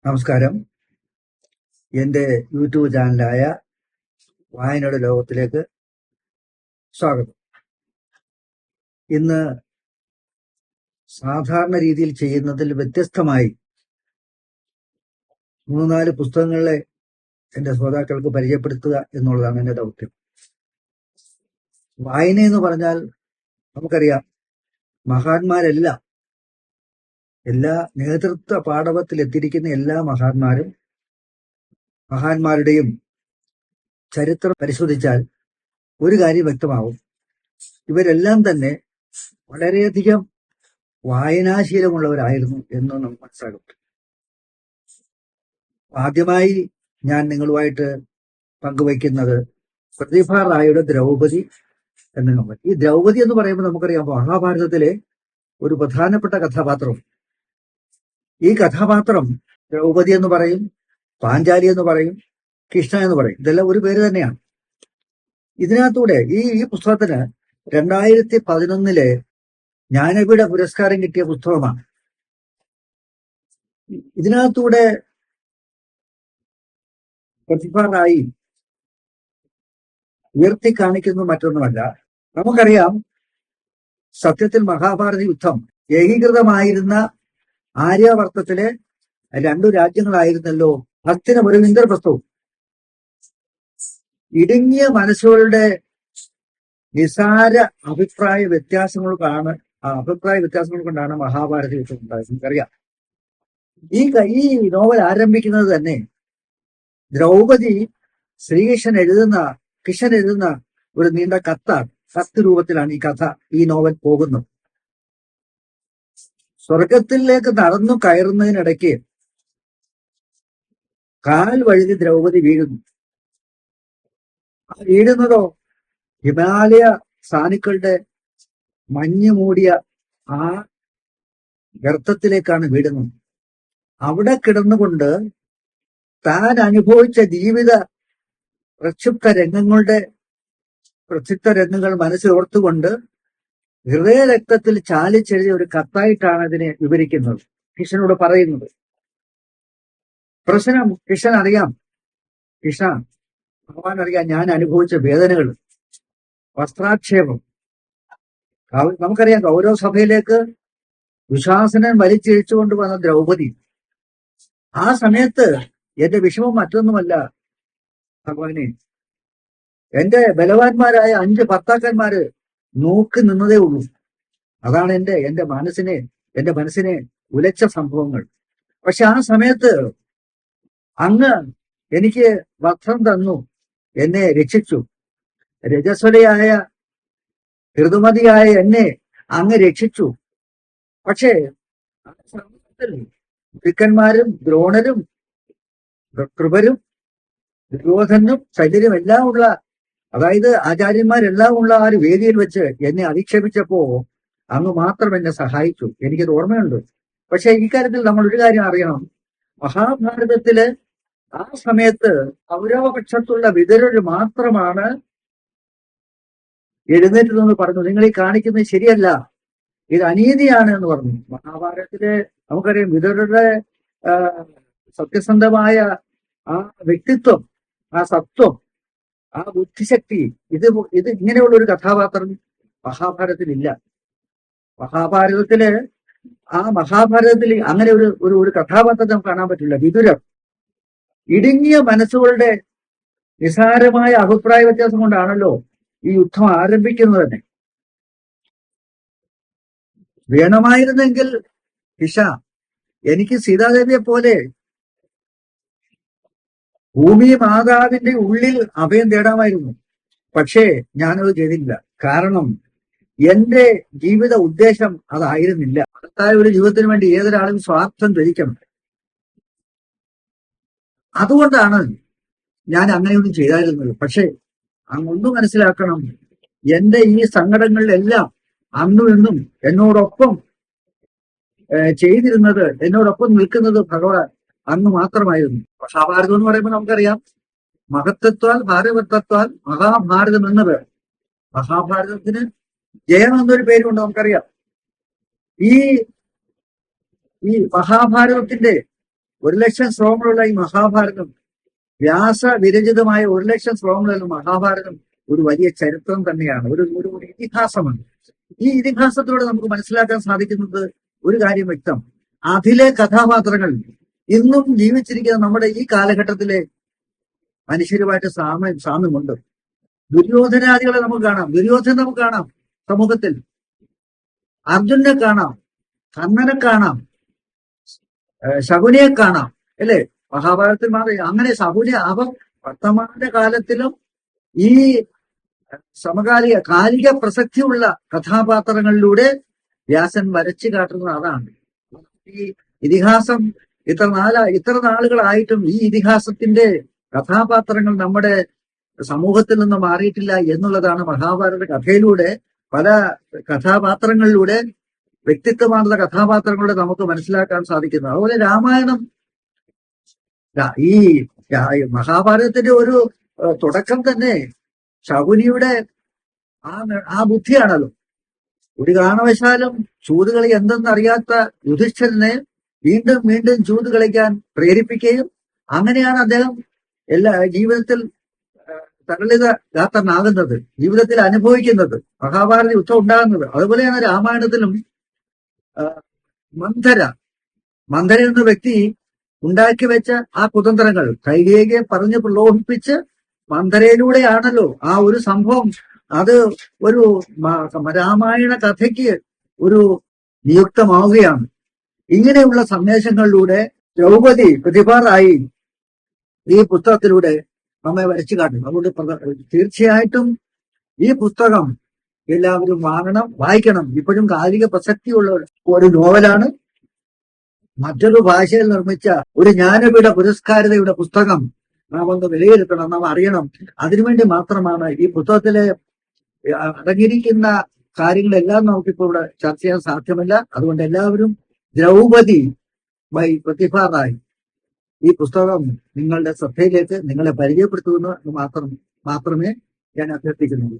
നമസ്കാരം. എൻ്റെ യൂട്യൂബ് ചാനലായ വായനയുടെ ലോകത്തിലേക്ക് സ്വാഗതം. ഇന്ന് സാധാരണ രീതിയിൽ ചെയ്യുന്നതിൽ വ്യത്യസ്തമായി 3-4 പുസ്തകങ്ങളെ എൻ്റെ ശ്രോതാക്കൾക്ക് പരിചയപ്പെടുത്തുക എന്നുള്ളതാണ് എൻ്റെ ദൗത്യം. വായന എന്ന് പറഞ്ഞാൽ നമുക്കറിയാം, മഹാന്മാരെല്ലാം എല്ലാ നേതൃത്വ പാടവത്തിൽ എത്തിയിരിക്കുന്ന എല്ലാ മഹാന്മാരുടെയും ചരിത്രം പരിശോധിച്ചാൽ ഒരു കാര്യം വ്യക്തമാവും. ഇവരെല്ലാം തന്നെ വളരെയധികം വായനാശീലമുള്ളവരായിരുന്നു എന്ന് നമുക്ക് മനസ്സിലാക്കും. ആദ്യമായി ഞാൻ നിങ്ങളുമായിട്ട് പങ്കുവയ്ക്കുന്നത് പ്രതിഭ റായിയുടെ ദ്രൗപദി എന്ന നോവൽ. ഈ ദ്രൗപദി എന്ന് പറയുമ്പോൾ നമുക്കറിയാം, മഹാഭാരതത്തിലെ ഒരു പ്രധാനപ്പെട്ട കഥാപാത്രം. ഈ കഥാപാത്രം ദ്രൗപദി എന്ന് പറയും, പാഞ്ചാലി എന്ന് പറയും, കൃഷ്ണ എന്ന് പറയും. ഇതെല്ലാം ഒരു പേര് തന്നെയാണ്. ഇതിനകത്തൂടെ ഈ പുസ്തകത്തിന് 2011 ജ്ഞാനപീഠ പുരസ്കാരം കിട്ടിയ പുസ്തകമാണ്. ഇതിനകത്തൂടെ പ്രതിഭ റായി ഉയർത്തി കാണിക്കുന്നത് മറ്റൊന്നുമല്ല. നമുക്കറിയാം, സത്യത്തിൽ മഹാഭാരത യുദ്ധം ഏകീകൃതമായിരുന്ന ആര്യാവർത്തത്തിലെ 2 രാജ്യങ്ങളായിരുന്നല്ലോ ഹസ്തിനപുരം, ഇന്ദ്രപ്രസ്ഥവും. ഇടുങ്ങിയ മനസ്സുകളുടെ നിസാര അഭിപ്രായ വ്യത്യാസങ്ങൾ കൊണ്ടാണ് മഹാഭാരത യുദ്ധം ഉണ്ടായത്. നമുക്കറിയാം, ഈ നോവൽ ആരംഭിക്കുന്നത് തന്നെ ദ്രൗപദി കൃഷ്ണൻ എഴുതുന്ന ഒരു നീണ്ട കത്ത് രൂപത്തിലാണ് ഈ നോവൽ പോകുന്നത്. സ്വർഗത്തിലേക്ക് നടന്നു കയറുന്നതിനിടയ്ക്ക് കാൽ വഴുതി ദ്രൗപദി വീഴുന്നു. വീഴുന്നതോ ഹിമാലയ സാനുക്കളുടെ മഞ്ഞു മൂടിയ ആ ഗർത്തത്തിലേക്കാണ് വീഴുന്നത്. അവിടെ കിടന്നുകൊണ്ട് താൻ അനുഭവിച്ച ജീവിത പ്രക്ഷുബ്ധ രംഗങ്ങൾ മനസ്സിലോർത്തുകൊണ്ട് ഹൃദയരക്തത്തിൽ ചാലിച്ചെഴുതിയ ഒരു കത്തായിട്ടാണ് ഇതിനെ വിവരിക്കുന്നത്, കൃഷ്ണനോട് പറയുന്നത്. പ്രശ്നം കൃഷ്ണൻ അറിയാം, ഭഗവാൻ അറിയാം ഞാൻ അനുഭവിച്ച വേദനകൾ, വസ്ത്രാക്ഷേപം. നമുക്കറിയാം, കൗരവസഭയിലേക്ക് ദുശാസനൻ വലിച്ചിഴിച്ചുകൊണ്ട് വന്ന ദ്രൗപദി. ആ സമയത്ത് എന്റെ വിഷമം മറ്റൊന്നുമല്ല ഭഗവാനെ, എന്റെ ബലവാന്മാരായ 5 ഭർത്താക്കന്മാര് നോക്കി നിന്നതേ ഉള്ളൂ. അതാണ് എന്റെ മനസ്സിനെ ഉലച്ച സംഭവങ്ങൾ. പക്ഷെ ആ സമയത്ത് അങ്ങ് എനിക്ക് വസ്ത്രം തന്നു, എന്നെ രക്ഷിച്ചു. രജസ്വലയായ ഋതുമതിയായ എന്നെ അങ്ങ് രക്ഷിച്ചു. പക്ഷേ ആ സമയത്തിൽ ഭൃക്കന്മാരും ദ്രോണരും കൃപരും ദുര്യോധനും ശല്യരും എല്ലാം ഉള്ള, അതായത് ആചാര്യന്മാരെല്ലാം ഉള്ള ആ ഒരു വേദിയിൽ വെച്ച് എന്നെ അധിക്ഷേപിച്ചപ്പോ അങ്ങ് മാത്രം എന്നെ സഹായിച്ചു. എനിക്കത് ഓർമ്മയുണ്ട്. പക്ഷെ ഇക്കാര്യത്തിൽ നമ്മൾ ഒരു കാര്യം അറിയണം. മഹാഭാരതത്തില് ആ സമയത്ത് കൗരവപക്ഷത്തുള്ള വിതുരർ മാത്രമാണ് എഴുന്നേറ്റ് നിന്ന് പറഞ്ഞു, നിങ്ങൾ ഈ കാണിക്കുന്നത് ശരിയല്ല, ഇത് അനീതിയാണ് എന്ന് പറഞ്ഞു. മഹാഭാരതത്തില് നമുക്കറിയാം, വിതുരരുടെ സത്യസന്ധമായ ആ വ്യക്തിത്വം, ആ സത്വം, ആ ബുദ്ധിശക്തി, ഇത് ഇങ്ങനെയുള്ള ഒരു കഥാപാത്രം മഹാഭാരതത്തിലില്ല. മഹാഭാരതത്തിൽ അങ്ങനെ ഒരു കഥാപാത്രത്തെ നമുക്ക് കാണാൻ പറ്റില്ല. വിതുരർ ഇടുങ്ങിയ മനസ്സുകളുടെ നിസാരമായ അഭിപ്രായ വ്യത്യാസം കൊണ്ടാണല്ലോ ഈ യുദ്ധം ആരംഭിക്കുന്നത് തന്നെ. വേണമായിരുന്നെങ്കിൽ എനിക്ക് സീതാദേവിയെ പോലെ ഭൂമി മാതാവിന്റെ ഉള്ളിൽ അഭയം തേടാമായിരുന്നു. പക്ഷേ ഞാനത് ചെയ്തില്ല. കാരണം എന്റെ ജീവിത ഉദ്ദേശം അതായിരുന്നില്ല. മഹത്തായ ഒരു ജീവിതത്തിന് വേണ്ടി ഏതൊരാളും സ്വാർത്ഥം ധരിക്കണം. അതുകൊണ്ടാണ് ഞാൻ അങ്ങനെയൊന്നും ചെയ്തായിരുന്നത്. പക്ഷേ അങ്ങൊന്നും മനസ്സിലാക്കണം, എന്റെ ഈ സങ്കടങ്ങളിലെല്ലാം അന്നും ഇന്നും എന്നോടൊപ്പം നിൽക്കുന്നത് ഭഗവാൻ അങ്ങ് മാത്രമായിരുന്നു. മഹാഭാരതം എന്ന് പറയുമ്പോൾ നമുക്കറിയാം, മഹത്വത്താൽ ഭാരവത്വത്താൽ മഹാഭാരതം എന്ന പേർ. മഹാഭാരതത്തിന് ജയം എന്നൊരു പേരുണ്ട്, നമുക്കറിയാം. ഈ മഹാഭാരതത്തിന്റെ 1,00,000 ശ്ലോകങ്ങളുള്ള ഈ മഹാഭാരതം, വ്യാസ വിരചിതമായ 1,00,000 ശ്ലോകങ്ങളുള്ള മഹാഭാരതം ഒരു വലിയ ചരിത്രം തന്നെയാണ്, ഒരു ഒരു ഒരു ഇതിഹാസമാണ്. ഈ ഇതിഹാസത്തിലൂടെ നമുക്ക് മനസ്സിലാക്കാൻ സാധിക്കുന്നത് ഒരു കാര്യം വ്യക്തം, അതിലെ കഥാപാത്രങ്ങൾ ഇന്നും ജീവിച്ചിരിക്കുന്ന നമ്മുടെ ഈ കാലഘട്ടത്തിലെ മനുഷ്യരുമായിട്ട് സാമ്യമുണ്ട്. ദുര്യോധനാദികളെ നമുക്ക് കാണാം, ദുര്യോധന നമുക്ക് കാണാം സമൂഹത്തിൽ, അർജുനെ കാണാം, കർണനെ കാണാം, ശകുനിയെ കാണാം, അല്ലേ? മഹാഭാരതത്തിൽ മാത്രം അങ്ങനെ ശകുനി അവ വർത്തമാന കാലത്തിലും ഈ കാലിക പ്രസക്തിയുള്ള കഥാപാത്രങ്ങളിലൂടെ വ്യാസൻ വരച്ചു കാട്ടുന്നത് അതാണ്. ഈ ഇതിഹാസം ഇത്ര നാളുകളായിട്ടും ഈ ഇതിഹാസത്തിന്റെ കഥാപാത്രങ്ങൾ നമ്മുടെ സമൂഹത്തിൽ നിന്ന് മാറിയിട്ടില്ല എന്നുള്ളതാണ് മഹാഭാരത കഥയിലൂടെ, പല കഥാപാത്രങ്ങളിലൂടെ, വ്യക്തിത്വമാർന്ന കഥാപാത്രങ്ങളിലൂടെ നമുക്ക് മനസ്സിലാക്കാൻ സാധിക്കുന്നത്. അതുപോലെ രാമായണം, ഈ മഹാഭാരതത്തിന്റെ ഒരു തുടക്കം തന്നെ ശകുനിയുടെ ആ ബുദ്ധിയാണല്ലോ. ഒരു കാരണവശാലും ചൂതുകളി എന്തെന്നറിയാത്ത യുധിഷ്ഠിരനെ വീണ്ടും വീണ്ടും ചൂത് കളിക്കാൻ പ്രേരിപ്പിക്കുകയും അങ്ങനെയാണ് അദ്ദേഹം ജീവിതത്തിൽ തരളിത ഗാത്രനാകുന്നത്, ജീവിതത്തിൽ അനുഭവിക്കുന്നത്, മഹാഭാരത യുദ്ധം ഉണ്ടാകുന്നത്. അതുപോലെയാണ് രാമായണത്തിലും മന്ധര എന്ന വ്യക്തി ഉണ്ടാക്കി വെച്ച ആ കുതന്ത്രങ്ങൾ കൈകേയിയെ പറഞ്ഞ് പ്രലോഭിപ്പിച്ച് മന്ധരയിലൂടെയാണല്ലോ ആ ഒരു സംഭവം, അത് ഒരു രാമായണ കഥയ്ക്ക് ഒരു നിയുക്തമാവുകയാണ്. ഇങ്ങനെയുള്ള സന്ദേശങ്ങളിലൂടെ ദ്രൗപദി പ്രതിഭാറായി ഈ പുസ്തകത്തിലൂടെ നമ്മെ വരച്ചു കാട്ടും. അതുകൊണ്ട് തീർച്ചയായിട്ടും ഈ പുസ്തകം എല്ലാവരും വാങ്ങണം, വായിക്കണം. ഇപ്പോഴും കാലിക പ്രസക്തിയുള്ള ഒരു നോവലാണ്. മറ്റൊരു ഭാഷയിൽ നിർമ്മിച്ച ഒരു ജ്ഞാനപീഠ പുരസ്കാരതയുടെ പുസ്തകം നാം ഒന്ന് വിലയിരുത്തണം, നാം അറിയണം. അതിനുവേണ്ടി മാത്രമാണ് ഈ പുസ്തകത്തിലെ അടങ്ങിയിരിക്കുന്ന കാര്യങ്ങളെല്ലാം നമുക്കിപ്പോൾ ഇവിടെ ചർച്ച ചെയ്യാൻ സാധ്യമല്ല. അതുകൊണ്ട് എല്ലാവരും ദ്രൗപദി ബൈ പ്രതിഭ റായ് ഈ പുസ്തകം നിങ്ങളുടെ ശ്രദ്ധയിലേക്ക് നിങ്ങളെ പരിചയപ്പെടുത്തുമെന്ന് മാത്രമേ ഞാൻ അഭ്യർത്ഥിക്കുന്നുള്ളൂ.